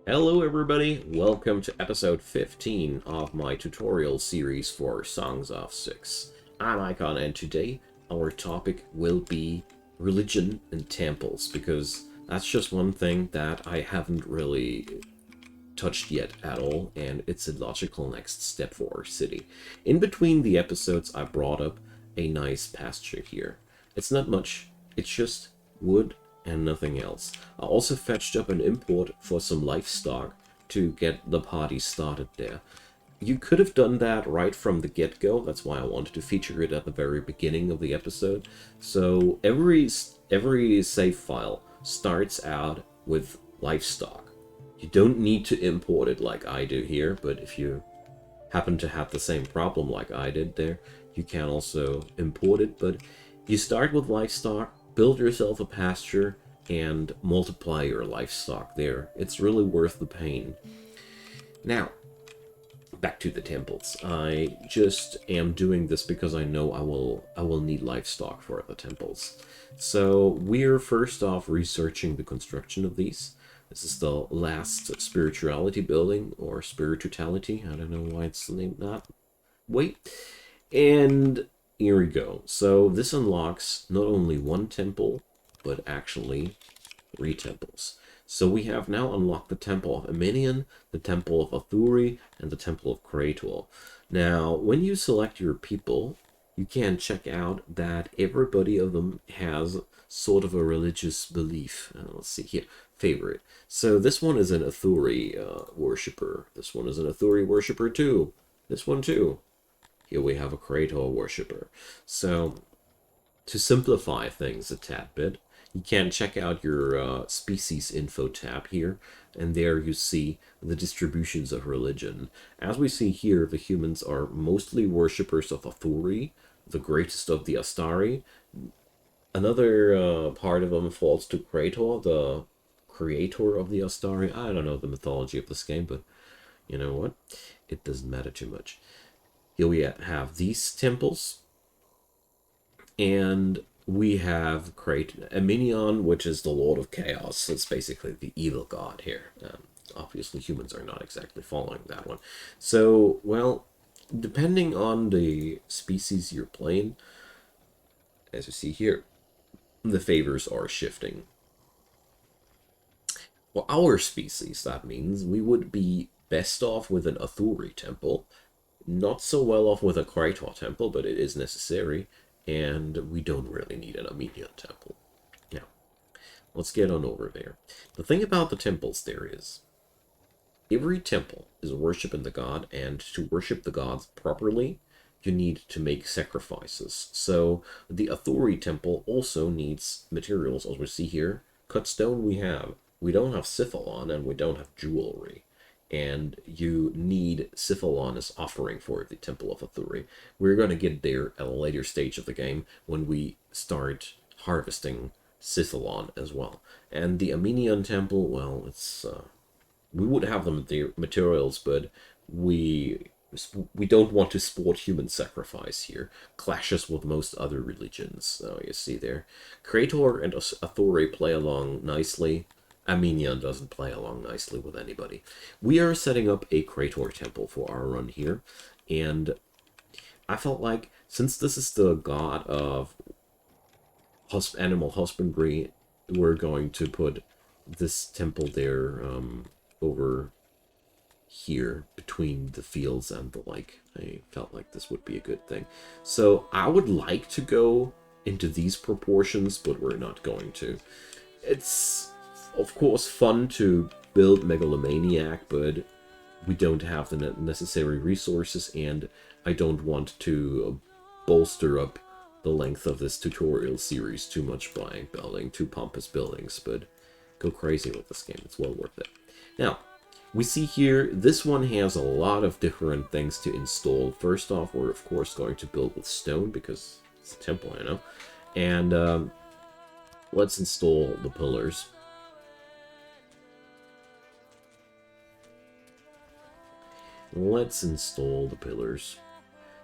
Hello everybody, welcome to episode 15 of my tutorial series for Songs of Syx. I'm Icon, and today our topic will be religion and temples, because that's just one thing that I haven't really touched yet at all, and it's a logical next step for our city. In between the episodes, I brought up a nice pasture here. It's not much, it's just wood and nothing else. I also fetched up an import for some livestock to get the party started there. You could have done that right from the get-go. That's why I wanted to feature it at the very beginning of the episode. So every save file starts out with livestock. You don't need to import it like I do here, but if you happen to have the same problem like I did there, you can also import it. But you start with livestock, build yourself a pasture, and multiply your livestock there. It's really worth the pain. Now, back to the temples. I just am doing this because I know I will need livestock for the temples. So we're first off researching the construction of these. This is the last spirituality building, or spirituality. I don't know why it's named that. Wait. And here we go. So this unlocks not only one temple, but actually 3 temples. So we have now unlocked the Temple of Eminion, the Temple of Aturi, and the Temple of Courthouse. Now, when you select your people, you can check out that everybody of them has sort of a religious belief. Let's see here. Favorite. So this one is an Aturi worshipper. This one is an Aturi worshipper too. This one too. Here we have a Courthouse worshipper. So to simplify things a tad bit, you can check out your species info tab here, and there you see the distributions of religion. As we see here, the humans are mostly worshippers of Aturi, the greatest of the Astari. Another part of them falls to Krator, the creator of the Astari. I don't know the mythology of this game, but you know what? It doesn't matter too much. Here we have these temples, and we have Eminion, which is the Lord of Chaos. It's basically the evil god here. Obviously, humans are not exactly following that one. So, well, depending on the species you're playing, as you see here, the favors are shifting. For our species, that means we would be best off with an Aturi temple, not so well off with a Krator temple, but it is necessary, and we don't really need an Armenian temple. Now, let's get on over there. The thing about the temples there is, every temple is worshiping the god, and to worship the gods properly, you need to make sacrifices. So the Aturi temple also needs materials, as we see here. Cut stone we have. We don't have Syphilon, and we don't have jewelry. And you need Syphilon as offering for the Temple of Aturi. We're going to get there at a later stage of the game when we start harvesting Syphilon as well. And the Armenian Temple, well, it's we would have the materials, but we don't want to sport human sacrifice here. Clashes with most other religions. So you see there, Krator and Aturi play along nicely. Armenian doesn't play along nicely with anybody. We are setting up a Krator temple for our run here, and I felt like, since this is the god of animal husbandry, we're going to put this temple there over here between the fields and the like. I felt like this would be a good thing. So I would like to go into these proportions, but we're not going to. It's of course fun to build Megalomaniac, but we don't have the necessary resources, and I don't want to bolster up the length of this tutorial series too much by building 2 pompous buildings, but go crazy with this game. It's well worth it. Now, we see here, this one has a lot of different things to install. First off, we're of course going to build with stone, because it's a temple, you know. And let's install the pillars. Let's install the pillars.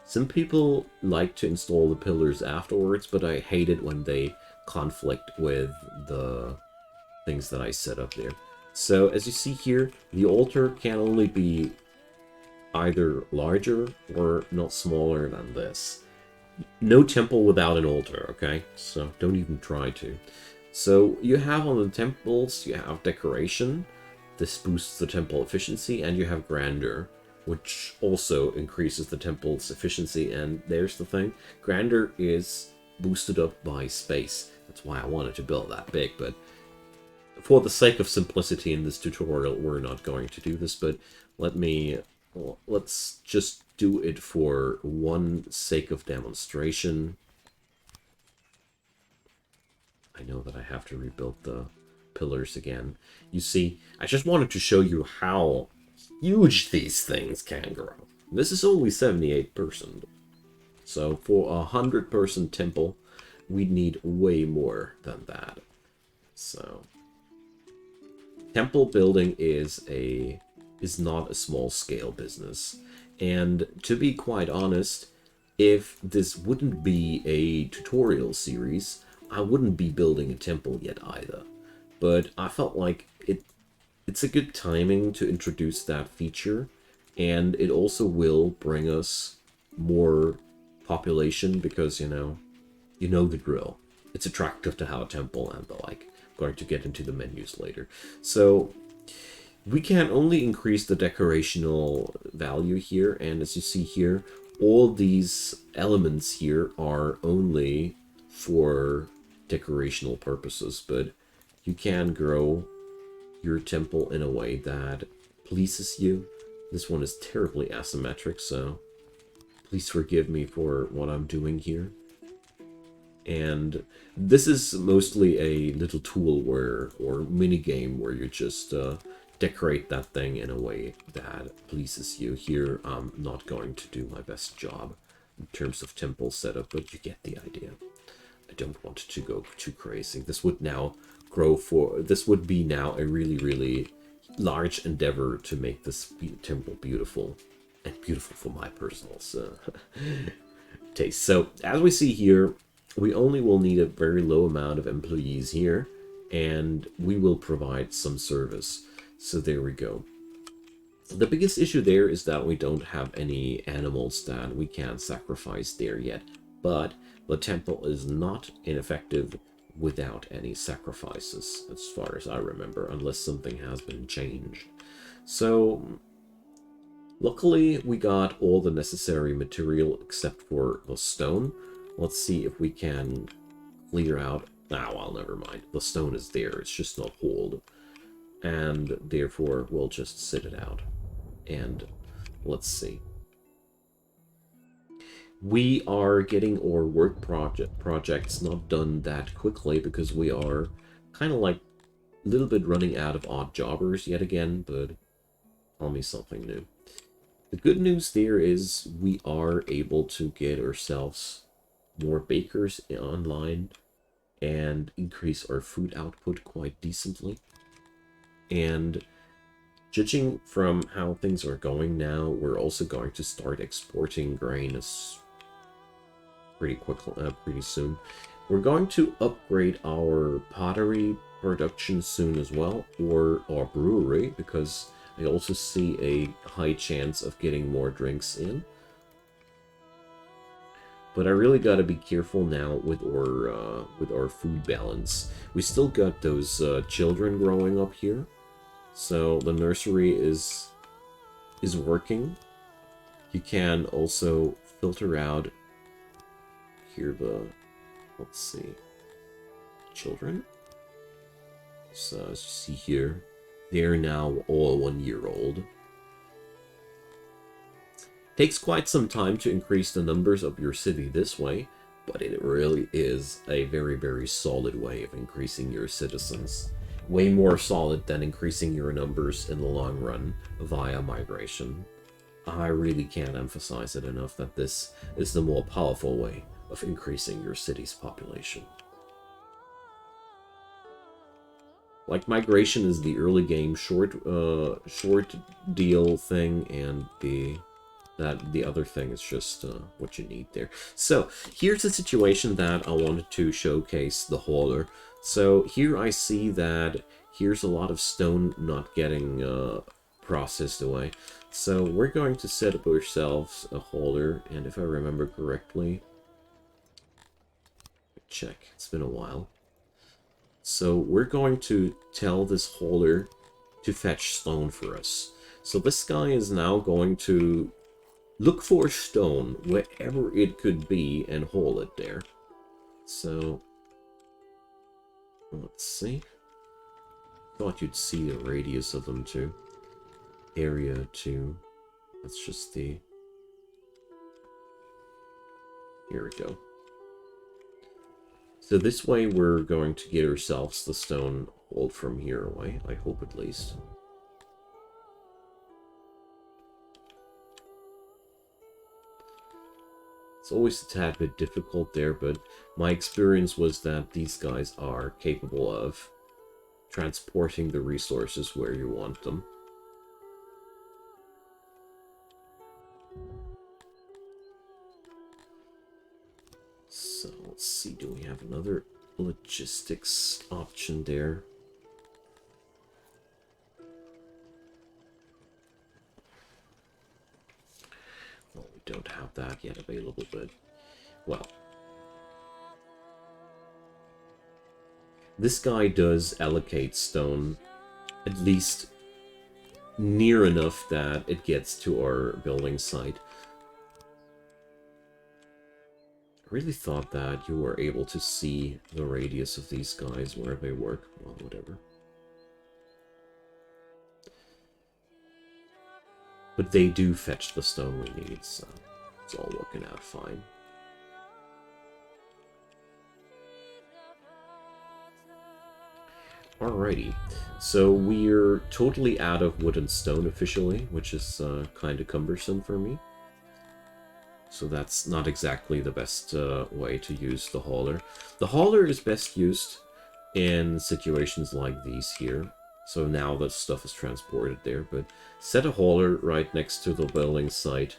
Some people like to install the pillars afterwards, but I hate it when they conflict with the things that I set up there. So as you see here, the altar can only be either larger or not smaller than this. No temple without an altar, okay? So don't even try to. So you have on the temples, you have decoration. This boosts the temple efficiency, and you have grandeur, which also increases the temple's efficiency. And there's the thing, grandeur is boosted up by space. That's why I wanted to build that big, but for the sake of simplicity in this tutorial, we're not going to do this, but let's just do it for one sake of demonstration. I know that I have to rebuild the pillars again. You see, I just wanted to show you how huge these things can grow. This is only 78%. So for a 100-person temple, we'd need way more than that. So temple building is not a small-scale business. And to be quite honest, if this wouldn't be a tutorial series, I wouldn't be building a temple yet either. But I felt like it's a good timing to introduce that feature, and it also will bring us more population because, you know the drill. It's attractive to have a temple and the like. I'm going to get into the menus later. So we can only increase the decorational value here, and as you see here, all these elements here are only for decorational purposes, but you can grow your temple in a way that pleases you. This one is terribly asymmetric, so please forgive me for what I'm doing here. And this is mostly a little tool or mini game where you just decorate that thing in a way that pleases you. Here, I'm not going to do my best job in terms of temple setup, but you get the idea. I don't want to go too crazy. This would be now a really, really large endeavor to make this temple beautiful, and beautiful for my personal taste. So as we see here, we only will need a very low amount of employees here, and we will provide some service. So there we go. The biggest issue there is that we don't have any animals that we can sacrifice there yet, but the temple is not ineffective without any sacrifices, as far as I remember, unless something has been changed. So luckily we got all the necessary material except for the stone. Let's see if we can clear out... well, never mind. The stone is there, it's just not hauled. And therefore we'll just sit it out. And let's see. We are getting our work projects not done that quickly because we are kind of like a little bit running out of odd jobbers yet again, but tell me something new. The good news there is we are able to get ourselves more bakers online and increase our food output quite decently. And judging from how things are going now, we're also going to start exporting grain pretty soon. We're going to upgrade our pottery production soon as well, or our brewery, because I also see a high chance of getting more drinks in. But I really got to be careful now with our food balance. We still got those children growing up here, so the nursery is working. You can also filter out here let's see, children. So as you see here, they're now all 1 year old. Takes quite some time to increase the numbers of your city this way, but it really is a very, very solid way of increasing your citizens. Way more solid than increasing your numbers in the long run via migration. I really can't emphasize it enough that this is the more powerful way of increasing your city's population. Like, migration is the early game short deal thing, and the other thing is just what you need there. So here's the situation that I wanted to showcase the hauler. So here I see that Here's a lot of stone not getting processed away. So we're going to set up ourselves a holder, and if I remember correctly, check, it's been a while. So we're going to tell this holder to fetch stone for us. So this guy is now going to look for stone wherever it could be and haul it there. So let's see. Thought you'd see the radius of them too. Area 2. That's just the... Here we go. So this way we're going to get ourselves the stone hauled from here away. I hope at least. It's always a tad bit difficult there, but my experience was that these guys are capable of transporting the resources where you want them. So let's see, do we have another logistics option there? Well, we don't have that yet available, but well. This guy does allocate stone at least near enough that it gets to our building site. I really thought that you were able to see the radius of these guys where they work. Well, whatever. But they do fetch the stone we need, so it's all working out fine. Alrighty, so we're totally out of wood and stone officially, which is kind of cumbersome for me. So that's not exactly the best way to use the hauler. The hauler is best used in situations like these here. So now the stuff is transported there, but set a hauler right next to the building site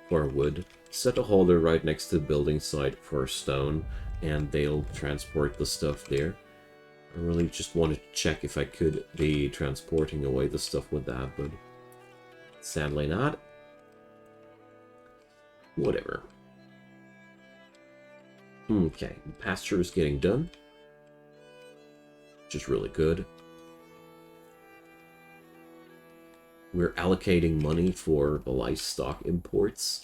for wood. Set a hauler right next to the building site for stone, and they'll transport the stuff there. I really just wanted to check if I could be transporting away the stuff with that, but sadly not. Whatever. Okay, the pasture is getting done. Which is really good. We're allocating money for the livestock imports.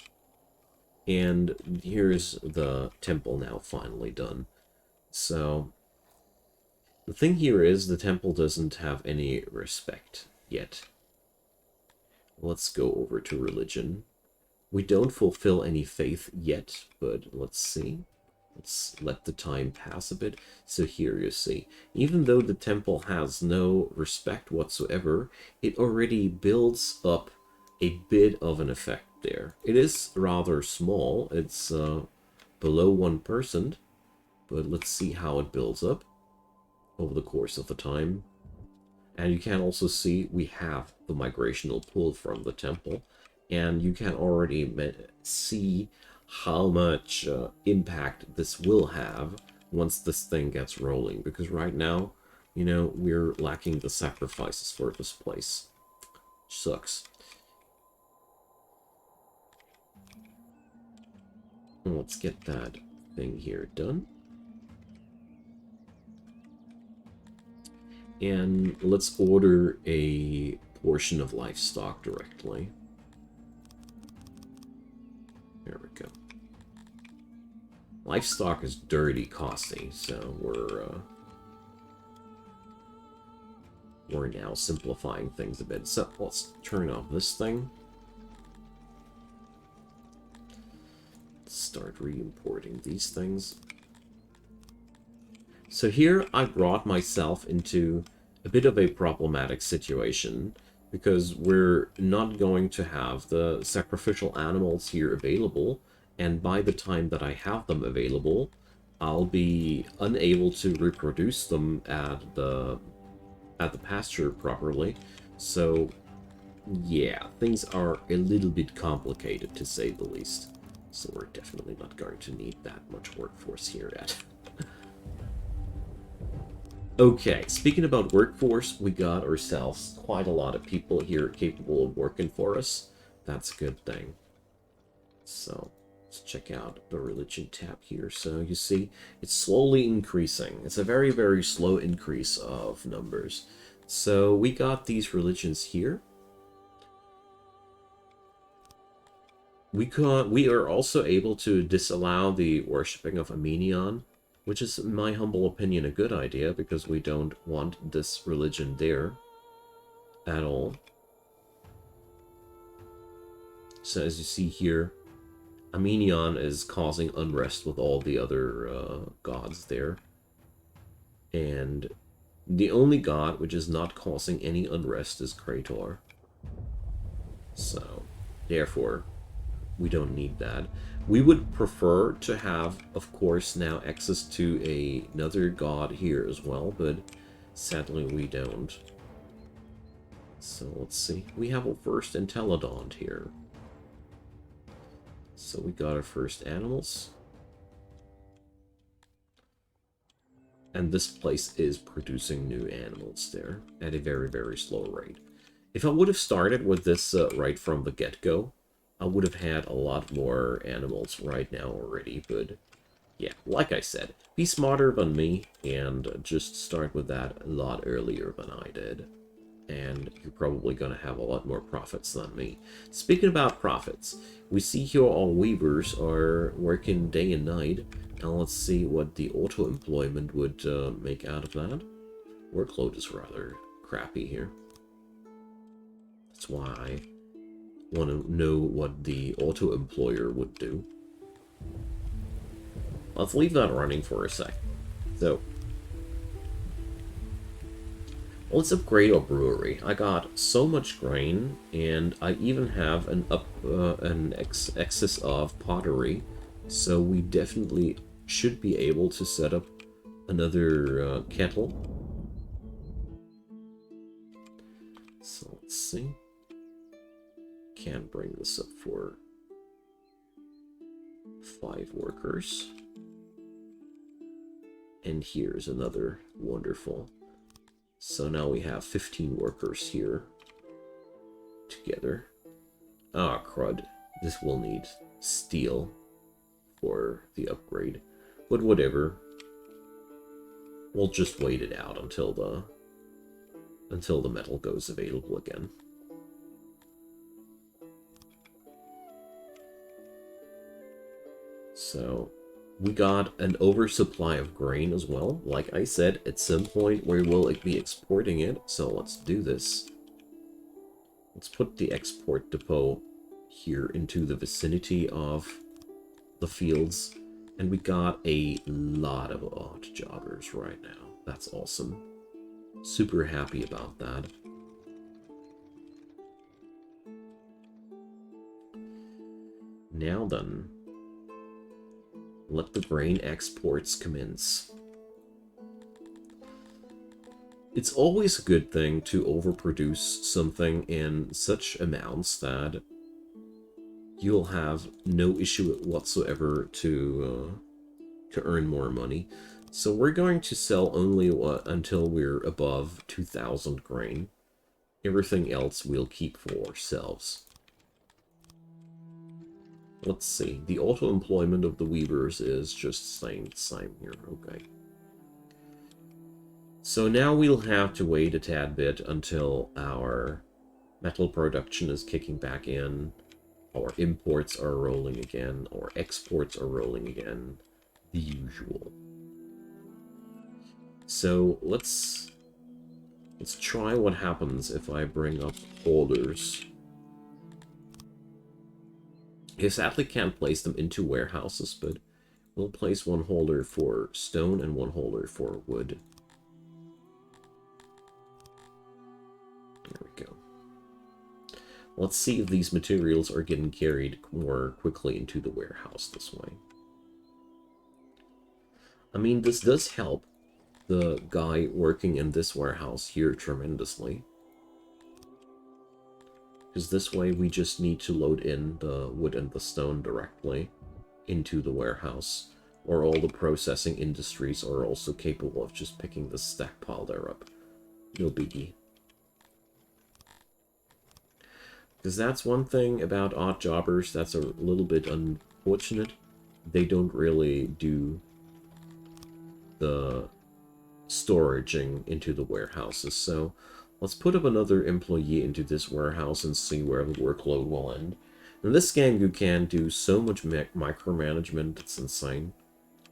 And here's the temple now finally done. So the thing here is the temple doesn't have any respect yet. Let's go over to religion. We don't fulfill any faith yet, but let's see. Let's let the time pass a bit. So here you see, even though the temple has no respect whatsoever, it already builds up a bit of an effect there. It is rather small. It's below 1%, but let's see how it builds up over the course of the time. And you can also see we have the migrational pull from the temple. And you can already see how much impact this will have once this thing gets rolling. Because right now, you know, we're lacking the sacrifices for this place. Sucks. Let's get that thing here done. And let's order a portion of livestock directly. There we go. Livestock is dirty costly, so we're now simplifying things a bit. So let's turn off this thing. Start re-importing these things. So here I brought myself into a bit of a problematic situation, because we're not going to have the sacrificial animals here available, and by the time that I have them available, I'll be unable to reproduce them at the pasture properly. So yeah, things are a little bit complicated, to say the least. So we're definitely not going to need that much workforce here yet. Okay, speaking about workforce, we got ourselves quite a lot of people here capable of working for us. That's a good thing. So, let's check out the religion tab here. So, you see, it's slowly increasing. It's a very, very slow increase of numbers. So, we got these religions here. We are also able to disallow the worshipping of Amenion, which is, in my humble opinion, a good idea, because we don't want this religion there at all. So as you see here, Amenion is causing unrest with all the other gods there. And the only god which is not causing any unrest is Krator. So, therefore, we don't need that. We would prefer to have, of course, now access to another god here as well, but sadly we don't. So let's see. We have our first Entelodont here. So we got our first animals. And this place is producing new animals there at a very, very slow rate. If I would have started with this right from the get-go, I would have had a lot more animals right now already, but yeah, like I said, be smarter than me and just start with that a lot earlier than I did. And you're probably going to have a lot more profits than me. Speaking about profits, we see here all weavers are working day and night. Now let's see what the auto-employment would make out of that. Workload is rather crappy here. That's why I want to know what the auto-employer would do. Let's leave that running for a sec. So, let's upgrade our brewery. I got so much grain, and I even have an excess of pottery, so we definitely should be able to set up another kettle. So let's see. Can't bring this up for 5 workers. And here's another wonderful. So now we have 15 workers here together. Ah, crud. This will need steel for the upgrade. But whatever. We'll just wait it out until the metal goes available again. So, we got an oversupply of grain as well. Like I said, at some point we will be exporting it, so let's do this. Let's put the export depot here into the vicinity of the fields. And we got a lot of odd jobbers right now. That's awesome. Super happy about that. Now then, let the grain exports commence. It's always a good thing to overproduce something in such amounts that you'll have no issue whatsoever to earn more money. So we're going to sell only until we're above 2,000 grain. Everything else we'll keep for ourselves. Let's see. The auto-employment of the weavers is just staying the same here. Okay. So now we'll have to wait a tad bit until our metal production is kicking back in. Our imports are rolling again. Our exports are rolling again. The usual. So let's try what happens if I bring up holders. I sadly can't place them into warehouses, but we'll place one holder for stone and one holder for wood. There we go. Let's see if these materials are getting carried more quickly into the warehouse this way. I mean, this does help the guy working in this warehouse here tremendously. Because this way we just need to load in the wood and the stone directly into the warehouse. or all the processing industries are also capable of just picking the stack pile there up. No biggie. Because that's one thing about odd jobbers that's a little bit unfortunate. They don't really do the storaging into the warehouses. So let's put up another employee into this warehouse and see where the workload will end. In this game, you can do so much micromanagement, it's insane.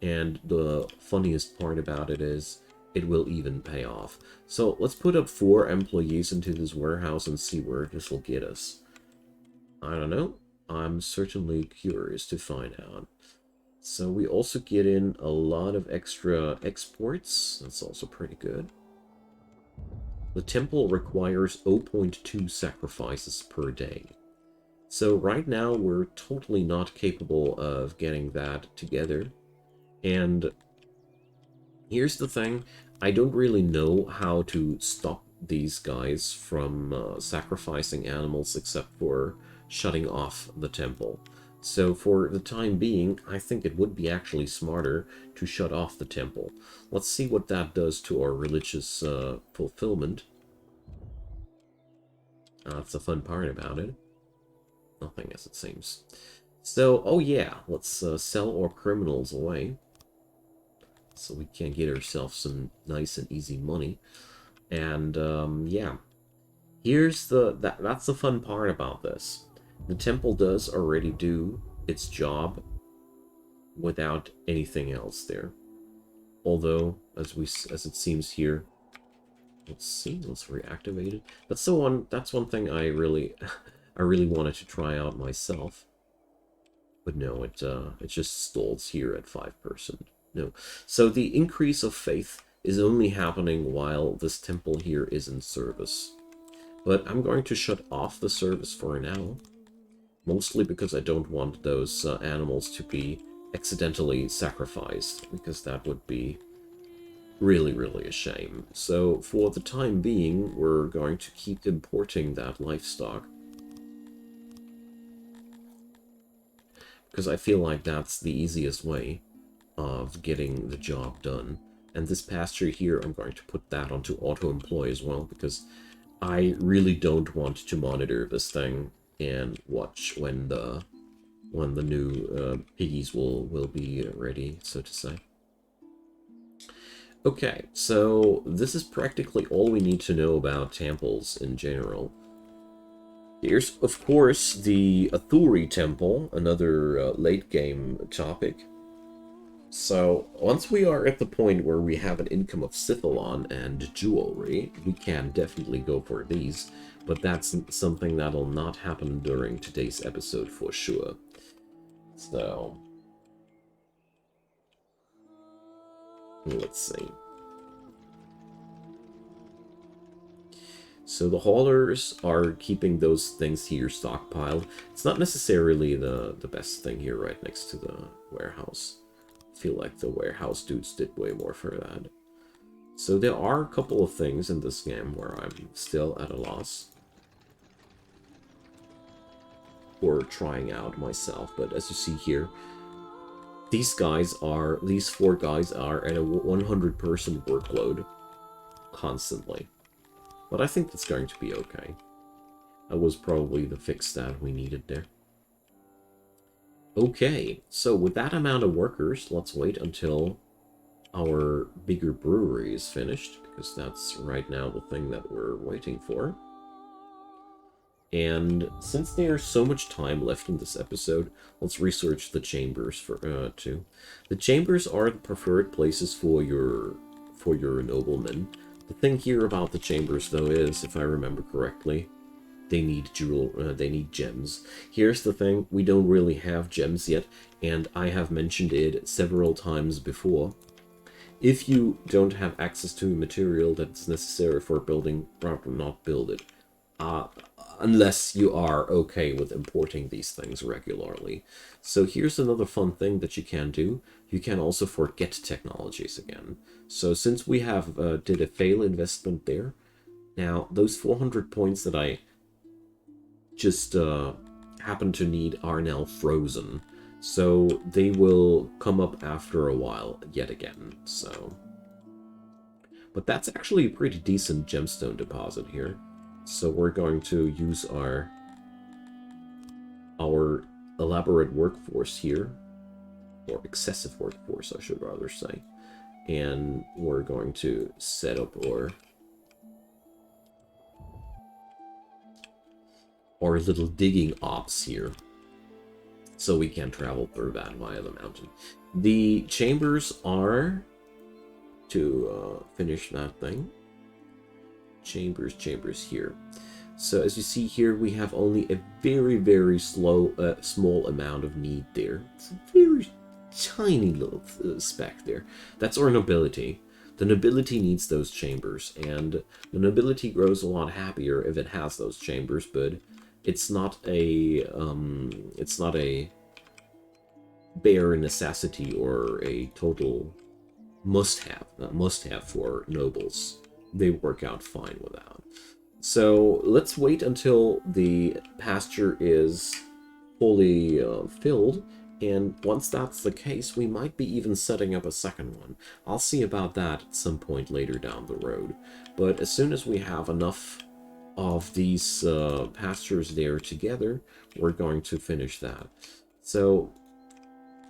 And the funniest part about it is it will even pay off. So let's put up 4 employees into this warehouse and see where this will get us. I don't know. I'm certainly curious to find out. So we also get in a lot of extra exports. That's also pretty good. The temple requires 0.2 sacrifices per day. So right now we're totally not capable of getting that together. And here's the thing, I don't really know how to stop these guys from sacrificing animals except for shutting off the temple. So for the time being, I think it would be actually smarter to shut off the temple. Let's see what that does to our religious fulfillment. That's the fun part about it. Nothing, as it seems. So, oh yeah, let's sell our criminals away, so we can get ourselves some nice and easy money. And yeah, here's that's the fun part about this. The temple does already do its job without anything else there. Although, as it seems here, let's see, let's reactivate it. That's one thing I really I really wanted to try out myself. But no, it just stalls here at 5%. No. So the increase of faith is only happening while this temple here is in service. But I'm going to shut off the service for now. Mostly because I don't want those animals to be accidentally sacrificed, because that would be really, really a shame. So for the time being, we're going to keep importing that livestock, because I feel like that's the easiest way of getting the job done. And this pasture here, I'm going to put that onto auto-employ as well, because I really don't want to monitor this thing and watch when the new piggies will be ready, so to say. Okay, so this is practically all we need to know about temples in general. Here's, of course, the Aturi Temple, another late-game topic. So, once we are at the point where we have an income of Siphalon and jewelry, we can definitely go for these, but that's something that'll not happen during today's episode for sure. So, let's see. So the haulers are keeping those things here stockpiled. It's not necessarily the best thing here right next to the warehouse. I feel like the warehouse dudes did way more for that. So there are a couple of things in this game where I'm still at a loss for trying out myself. But as you see here, these 4 guys are at a 100% workload constantly. But I think that's going to be okay. That was probably the fix that we needed there. Okay, so with that amount of workers, let's wait until our bigger brewery is finished, because that's right now the thing that we're waiting for. And since there's so much time left in this episode, let's research the chambers too. The chambers are the preferred places for your noblemen. The thing here about the chambers, though, is, if I remember correctly, they need gems. Here's the thing, we don't really have gems yet, and I have mentioned it several times before. If you don't have access to material that's necessary for building, rather not build it. Unless you are okay with importing these things regularly. So here's another fun thing that you can do. You can also forget technologies again. So since we have did a fail investment there, now those 400 points that I just happen to need are now frozen. So they will come up after a while yet again. So, but that's actually a pretty decent gemstone deposit here. So we're going to use our elaborate workforce here, or excessive workforce, I should rather say. And we're going to set up our little digging ops here, so we can travel through that via the mountain. The chambers are, to finish that thing, chambers here. So as you see here, we have only a very small amount of need there. It's a very tiny little speck there. That's our nobility. The nobility needs those chambers, and the nobility grows a lot happier if it has those chambers, but it's not a bare necessity or a total must-have for nobles. They work out fine without. So let's wait until the pasture is fully filled, and once that's the case, we might be even setting up a second one. I'll see about that at some point later down the road. But as soon as we have enough of these pastures there together, we're going to finish that. So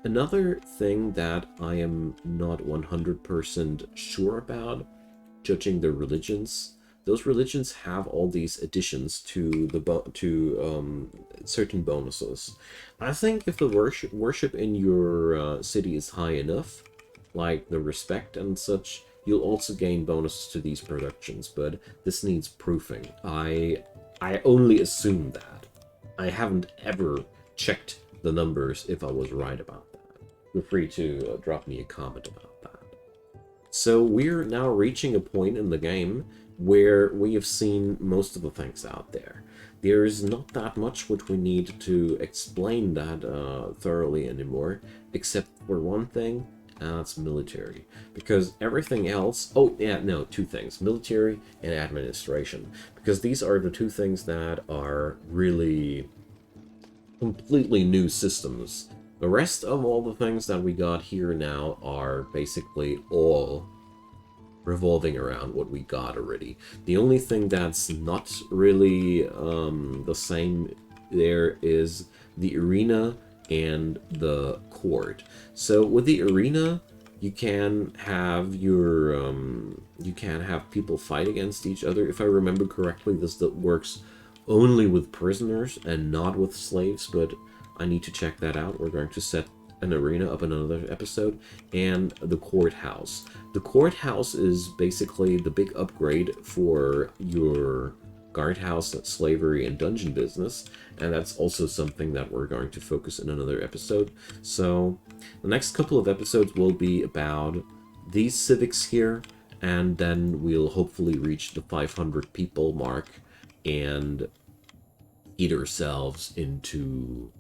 another thing that I am not 100% sure about, judging the religions, those religions have all these additions to the certain bonuses. I think if the worship in your city is high enough, like the respect and such, you'll also gain bonuses to these productions, but this needs proofing. I only assume that. I haven't ever checked the numbers if I was right about that. Feel free to drop me a comment about that. So we're now reaching a point in the game where we have seen most of the things out there. There is not that much which we need to explain that thoroughly anymore, except for one thing, that's military. Because everything else... Oh, yeah, no, two things. Military and administration. Because these are the two things that are really completely new systems. The rest of all the things that we got here now are basically all revolving around what we got already. The only thing that's not really the same there is the arena and the court. So with the arena, you can have your people fight against each other. If I remember correctly, this works only with prisoners and not with slaves, but I need to check that out. We're going to set an arena up in another episode. And the courthouse. The courthouse is basically the big upgrade for your guardhouse, slavery, and dungeon business, and that's also something that we're going to focus in another episode. So the next couple of episodes will be about these civics here, and then we'll hopefully reach the 500 people mark and eat ourselves into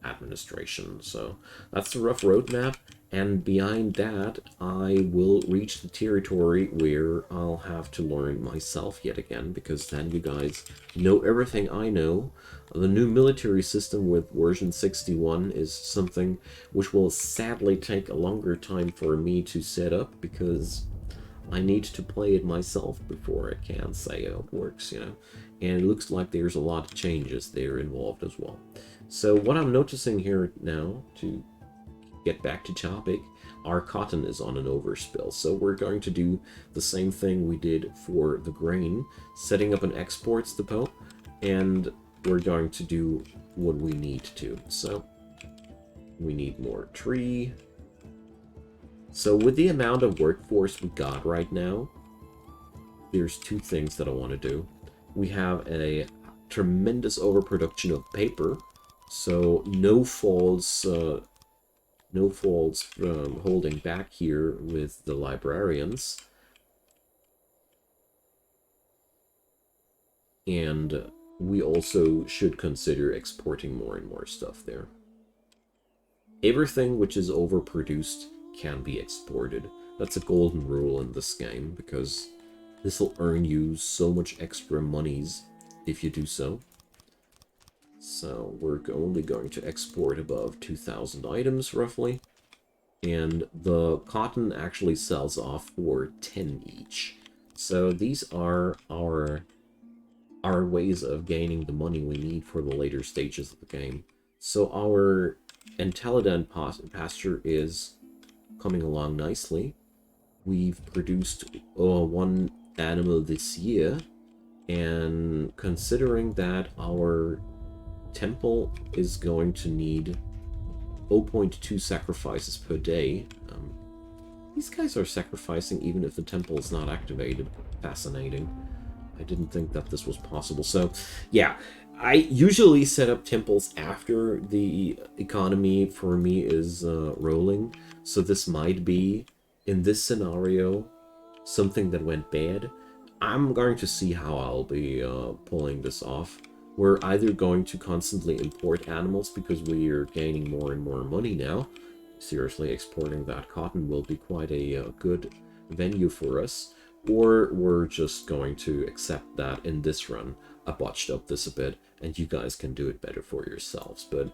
administration. So that's the rough roadmap, and behind that I will reach the territory where I'll have to learn myself yet again, because then you guys know everything I know. The new military system with version 61 is something which will sadly take a longer time for me to set up, because I need to play it myself before I can say how it works, you know. And it looks like there's a lot of changes there involved as well. So what I'm noticing here now, to get back to topic, our cotton is on an overspill. So we're going to do the same thing we did for the grain, setting up an exports depot, and we're going to do what we need to. So we need more tree. So with the amount of workforce we got right now, there's two things that I want to do. We have a tremendous overproduction of paper, so no faults holding back here with the librarians. And we also should consider exporting more and more stuff there. Everything which is overproduced can be exported. That's a golden rule in this game, because this will earn you so much extra monies if you do so. So we're only going to export above 2,000 items, roughly. And the cotton actually sells off for 10 each. So these are our ways of gaining the money we need for the later stages of the game. So our intelligent pasture is coming along nicely. We've produced one animal this year, and considering that our temple is going to need 0.2 sacrifices per day, these guys are sacrificing even if the temple is not activated. Fascinating. I didn't think that this was possible. So, yeah, I usually set up temples after the economy for me is rolling. So this might be, in this scenario, something that went bad. I'm going to see how I'll be pulling this off. We're either going to constantly import animals because we are gaining more and more money now. Seriously, exporting that cotton will be quite a good venue for us. Or we're just going to accept that in this run, I botched up this a bit, and you guys can do it better for yourselves. But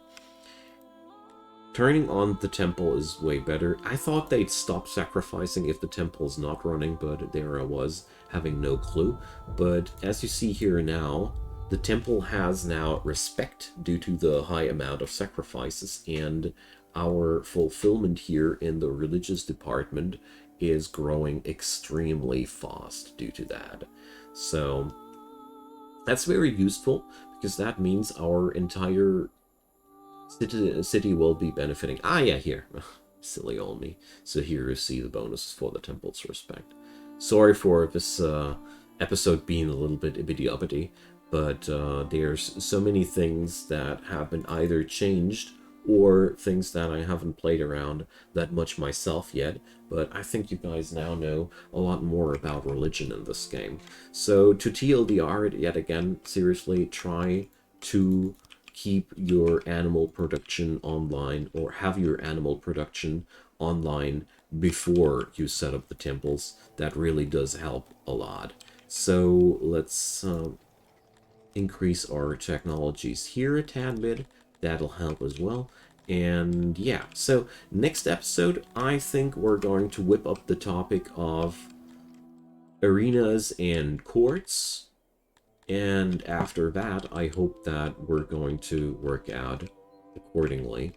turning on the temple is way better. I thought they'd stop sacrificing if the temple's not running, but there I was, having no clue. But as you see here now, the temple has now respect due to the high amount of sacrifices, and our fulfillment here in the religious department is growing extremely fast due to that. So that's very useful, because that means our entire city will be benefiting. Ah, yeah, here. Silly old me. So here you see the bonuses for the temple's respect. Sorry for this episode being a little bit ibbity-uppity, but there's so many things that have been either changed or things that I haven't played around that much myself yet, but I think you guys now know a lot more about religion in this game. So to TLDR it yet again, seriously, try to keep your animal production online, or have your animal production online before you set up the temples. That really does help a lot. So let's increase our technologies here a tad bit. That'll help as well. And yeah, so next episode, I think we're going to whip up the topic of arenas and courts. And after that, I hope that we're going to work out accordingly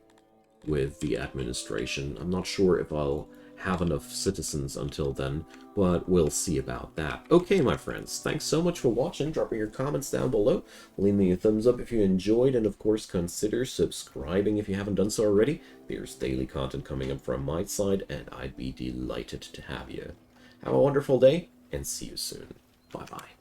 with the administration. I'm not sure if I'll have enough citizens until then, but we'll see about that. Okay, my friends, thanks so much for watching. Drop me your comments down below. Leave me a thumbs up if you enjoyed, and of course consider subscribing if you haven't done so already. There's daily content coming up from my side, and I'd be delighted to have you. Have a wonderful day, and see you soon. Bye-bye.